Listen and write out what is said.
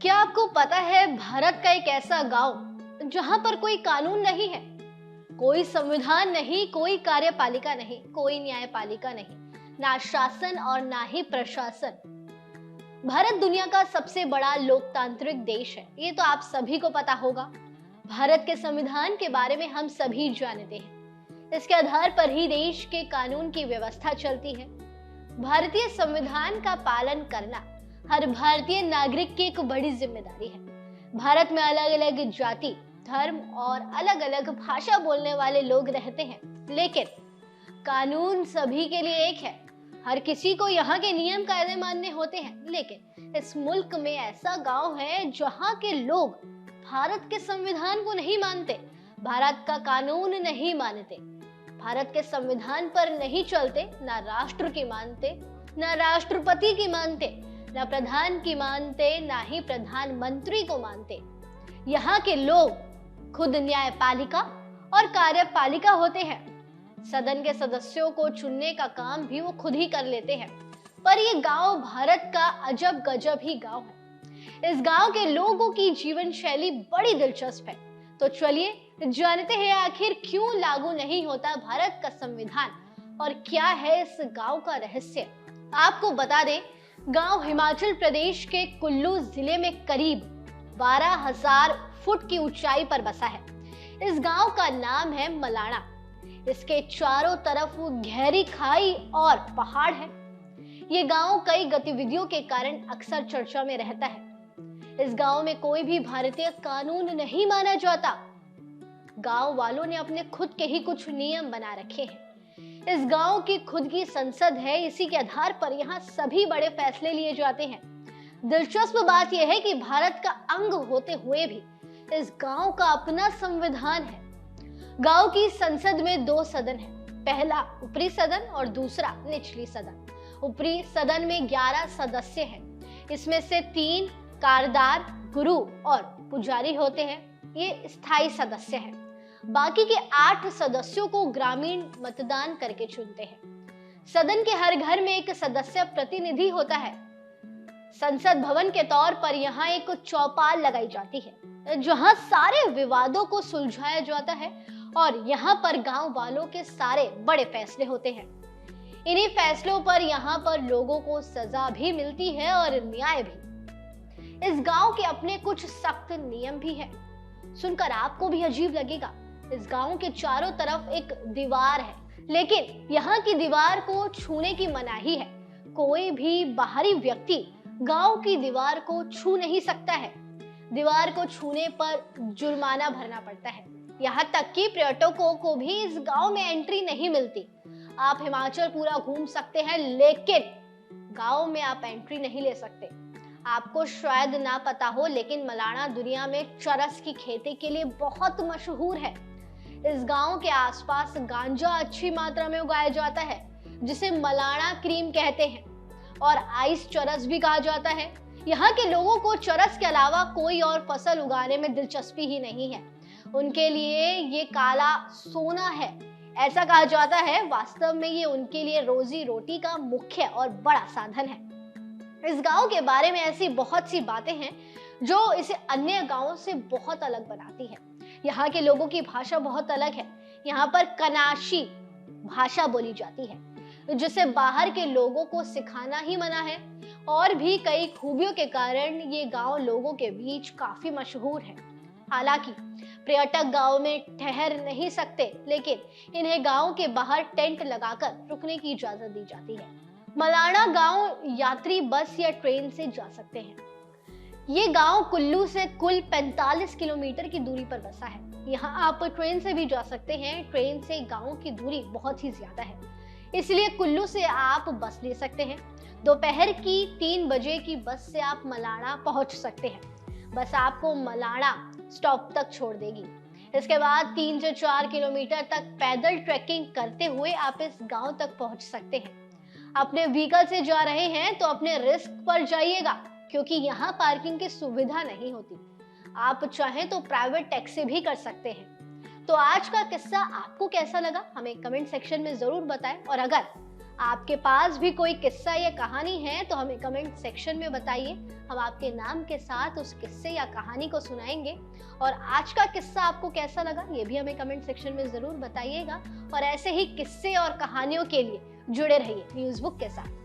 क्या आपको पता है भारत का एक ऐसा गांव जहां पर कोई कानून नहीं है, कोई संविधान नहीं, कोई कार्यपालिका नहीं, कोई न्यायपालिका नहीं, ना शासन और ना ही प्रशासन। भारत दुनिया का सबसे बड़ा लोकतांत्रिक देश है, ये तो आप सभी को पता होगा। भारत के संविधान के बारे में हम सभी जानते हैं। इसके आधार पर ही देश के कानून की व्यवस्था चलती है। भारतीय संविधान का पालन करना हर भारतीय नागरिक की एक बड़ी जिम्मेदारी है। भारत में अलग अलग जाति, धर्म और अलग अलग भाषा बोलने वाले लोग रहते हैं, लेकिन कानून सभी के लिए एक है। हर किसी को यहाँ के नियम कायदे मानने होते हैं, लेकिन इस मुल्क में ऐसा गांव है जहाँ के लोग भारत के संविधान को नहीं मानते, भारत का कानून नहीं मानते, भारत के संविधान पर नहीं चलते, ना राष्ट्र की मानते, ना राष्ट्रपति की मानते, ना प्रधान की मानते, ना ही प्रधानमंत्री को मानते। यहाँ के लोग खुद न्यायपालिका और कार्यपालिका होते हैं। सदन के सदस्यों को चुनने का काम भी वो खुद ही कर लेते हैं। पर ये गांव भारत का अजब गजब ही गांव है। इस गांव के लोगों की जीवन शैली बड़ी दिलचस्प है। तो चलिए जानते हैं आखिर क्यों लागू नहीं होता भारत का संविधान और क्या है इस गांव का रहस्य। आपको बता दें, गांव हिमाचल प्रदेश के कुल्लू जिले में करीब 12,000 फुट की ऊंचाई पर बसा है। इस गांव का नाम है मलाणा। इसके चारों तरफ गहरी खाई और पहाड़ है। ये गांव कई गतिविधियों के कारण अक्सर चर्चा में रहता है। इस गांव में कोई भी भारतीय कानून नहीं माना जाता। गांव वालों ने अपने खुद के ही कुछ नियम बना रखे हैं। इस गांव की खुद की संसद है, इसी के आधार पर यहाँ सभी बड़े फैसले लिए जाते हैं। दिलचस्प बात यह है कि भारत का अंग होते हुए भी इस गांव का अपना संविधान है। गांव की संसद में 2 सदन है, पहला ऊपरी सदन और दूसरा निचली सदन। ऊपरी सदन में 11 सदस्य हैं। इसमें से 3 कारदार, गुरु और पुजारी होते हैं, ये स्थायी सदस्य हैं। बाकी के 8 सदस्यों को ग्रामीण मतदान करके चुनते हैं। सदन के हर घर में एक सदस्य प्रतिनिधि होता है। संसद भवन के तौर पर यहाँ एक चौपाल लगाई जाती है, जहाँ सारे विवादों को सुलझाया जाता है और यहाँ पर गांव वालों के सारे बड़े फैसले होते हैं। इन्हीं फैसलों पर यहाँ पर लोगों को सजा भी मिलती है और न्याय भी। इस गांव के अपने कुछ सख्त नियम भी हैं। सुनकर आपको भी अजीब लगेगा। इस गांव के चारों तरफ एक दीवार है, लेकिन यहाँ की दीवार को छूने की मनाही है। कोई भी बाहरी व्यक्ति गांव की दीवार को छू नहीं सकता है। दीवार को छूने पर जुर्माना भरना पड़ता है। यहाँ तक कि पर्यटकों को भी इस गांव में एंट्री नहीं मिलती। आप हिमाचल पूरा घूम सकते हैं, लेकिन गांव में आप एंट्री नहीं ले सकते। आपको शायद ना पता हो, लेकिन मलाणा दुनिया में चरस की खेती के लिए बहुत मशहूर है। इस गांव के आसपास गांजा अच्छी मात्रा में उगाया जाता है, जिसे मलाणा क्रीम कहते हैं और आइस चरस भी कहा जाता है। यहाँ के लोगों को चरस के अलावा कोई और फसल उगाने में दिलचस्पी ही नहीं है। उनके लिए ये काला सोना है, ऐसा कहा जाता है। वास्तव में ये उनके लिए रोजी रोटी का मुख्य और बड़ा साधन है। इस गांव के बारे में ऐसी बहुत सी बातें हैं जो इसे अन्य गांवों से बहुत अलग बनाती है। यहाँ के लोगों की भाषा बहुत अलग है। यहाँ पर कनाशी भाषा बोली जाती है, जिसे बाहर के लोगों को सिखाना ही मना है। और भी कई खूबियों के कारण ये गांव लोगों के बीच काफी मशहूर है। हालांकि पर्यटक गांव में ठहर नहीं सकते, लेकिन इन्हें गांव के बाहर टेंट लगाकर रुकने की इजाजत दी जाती है। मलाणा गांव यात्री बस या ट्रेन से जा सकते हैं। ये गांव कुल्लू से कुल 45 किलोमीटर की दूरी पर बसा है। यहाँ आप ट्रेन से भी जा सकते हैं। ट्रेन से गांव की दूरी बहुत ही ज्यादा है, इसलिए कुल्लू से आप बस ले सकते हैं। दोपहर की 3 बजे की बस से आप मलाणा पहुंच सकते हैं। बस आपको मलाणा स्टॉप तक छोड़ देगी। इसके बाद 3 से 4 किलोमीटर तक पैदल ट्रैकिंग करते हुए आप इस गांव तक पहुंच सकते हैं। अपने व्हीकल से जा रहे हैं तो अपने रिस्क पर जाइएगा, क्योंकि यहाँ पार्किंग की सुविधा नहीं होती। आप चाहें तो प्राइवेट टैक्सी भी कर सकते हैं। तो आज का किस्सा आपको कैसा लगा, हमें कमेंट सेक्शन में जरूर बताएं। और अगर आपके पास भी कोई किस्सा या कहानी है तो हमें कमेंट सेक्शन में बताइए। हम आपके नाम के साथ उस किस्से या कहानी को सुनाएंगे। और आज का किस्सा आपको कैसा लगा ये भी हमें कमेंट सेक्शन में जरूर बताइएगा। और ऐसे ही किस्से और कहानियों के लिए जुड़े रहिए न्यूज़ बुक के साथ।